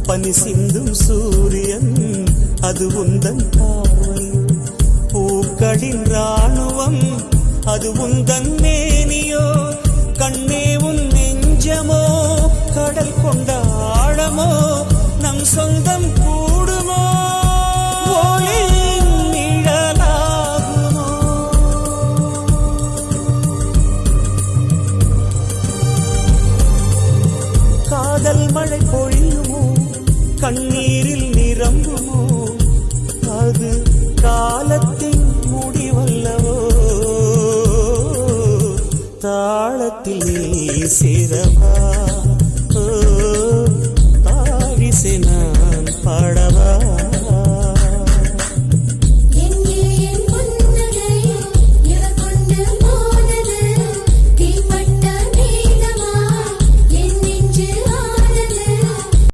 பனி சிந்தும் சூரியன் அது உந்தன் பார்வை, பூக்களின் ராணுவம் அது உந்தன் மேனியோ, கண்ணே உன் நெஞ்சமோ கடல் கொண்ட ஆழமோ, நம் சொந்தம் கூடுமோ ஒளியின் நிழலாகுமோ. காதல் மழை பொழியுமோ, கண்ணீரில் நிரம்புமோ, அது காலத்தின் முடிவல்லவோ. தாளத்தில் நீ சேரவா